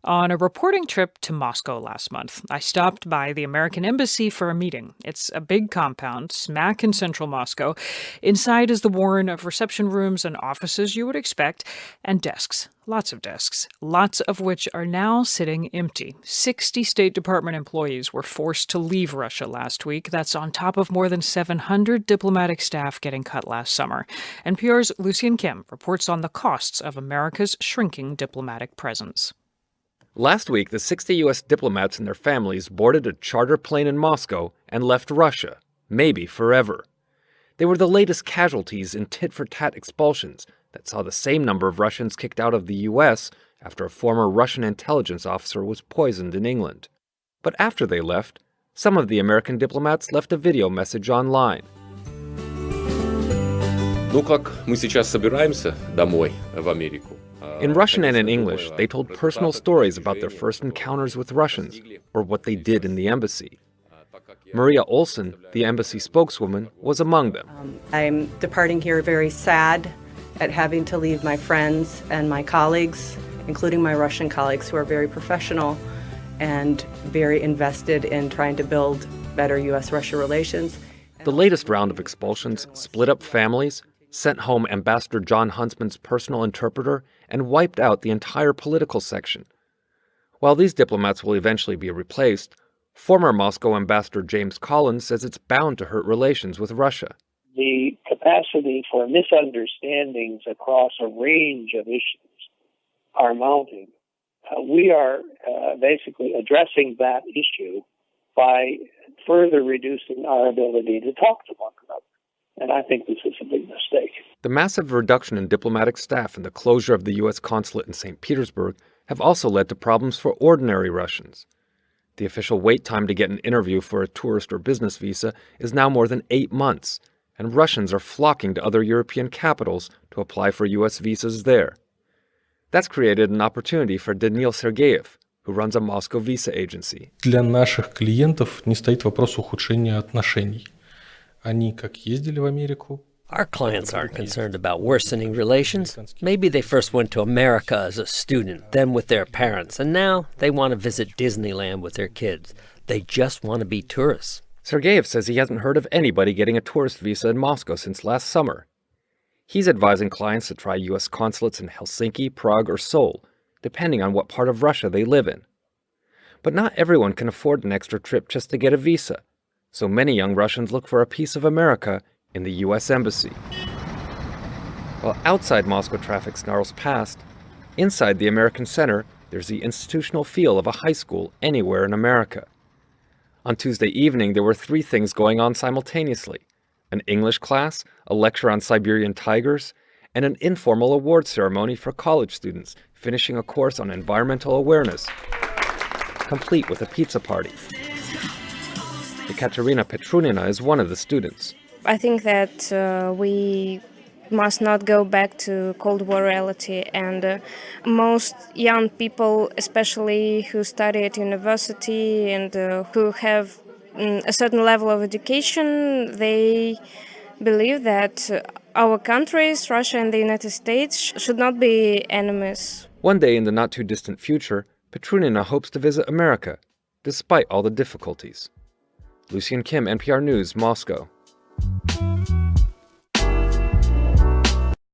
On a reporting trip to Moscow last month, I stopped by the American Embassy for a meeting. It's a big compound, smack in central Moscow. Inside is the warren of reception rooms and offices you would expect, and desks. Lots of desks, lots of which are now sitting empty. 60 State Department employees were forced to leave Russia last week. That's on top of more than 700 diplomatic staff getting cut last summer. NPR's Lucian Kim reports on the costs of America's shrinking diplomatic presence. Last week, the 60 U.S. diplomats and their families boarded a charter plane in Moscow and left Russia, maybe forever. They were the latest casualties in tit-for-tat expulsions that saw the same number of Russians kicked out of the U.S. after a former Russian intelligence officer was poisoned in England. But after they left, some of the American diplomats left a video message online. Ну как мы сейчас собираемся домой в Америку. In Russian and in English, they told personal stories about their first encounters with Russians, or what they did in the embassy. Maria Olson, the embassy spokeswoman, was among them. I'm departing here very sad at having to leave my friends and my colleagues, including my Russian colleagues who are very professional and very invested in trying to build better U.S.-Russia relations. The latest round of expulsions split up families, sent home Ambassador John Huntsman's personal interpreter, and wiped out the entire political section. While these diplomats will eventually be replaced, former Moscow Ambassador James Collins says it's bound to hurt relations with Russia. The capacity for misunderstandings across a range of issues are mounting. We are basically addressing that issue by further reducing our ability to talk to one another. And I think this is a big mistake. The massive reduction in diplomatic staff and the closure of the U.S. consulate in St. Petersburg have also led to problems for ordinary Russians. The official wait time to get an interview for a tourist or business visa is now more than 8 months, and Russians are flocking to other European capitals to apply for U.S. visas there. That's created an opportunity for Danil Sergeyev, who runs a Moscow visa agency. Для наших клиентов не стоит вопрос ухудшения отношений. Они как ездили в Америку. Our clients aren't concerned about worsening relations. Maybe they first went to America as a student, then with their parents, and now they want to visit Disneyland with their kids. They just want to be tourists. Sergeyev says he hasn't heard of anybody getting a tourist visa in Moscow since last summer. He's advising clients to try U.S. consulates in Helsinki, Prague, or Seoul, depending on what part of Russia they live in. But not everyone can afford an extra trip just to get a visa, so many young Russians look for a piece of America in the U.S. Embassy. While outside Moscow traffic snarls past, inside the American Center, there's the institutional feel of a high school anywhere in America. On Tuesday evening, there were 3 things going on simultaneously: an English class, a lecture on Siberian tigers, and an informal award ceremony for college students finishing a course on environmental awareness, complete with a pizza party. Ekaterina Petrunina is one of the students. I think that we must not go back to Cold War reality, and most young people, especially who study at university and who have a certain level of education, they believe that our countries, Russia and the United States, should not be enemies. One day in the not-too-distant future, Petrunina hopes to visit America, despite all the difficulties. Lucian Kim, NPR News, Moscow.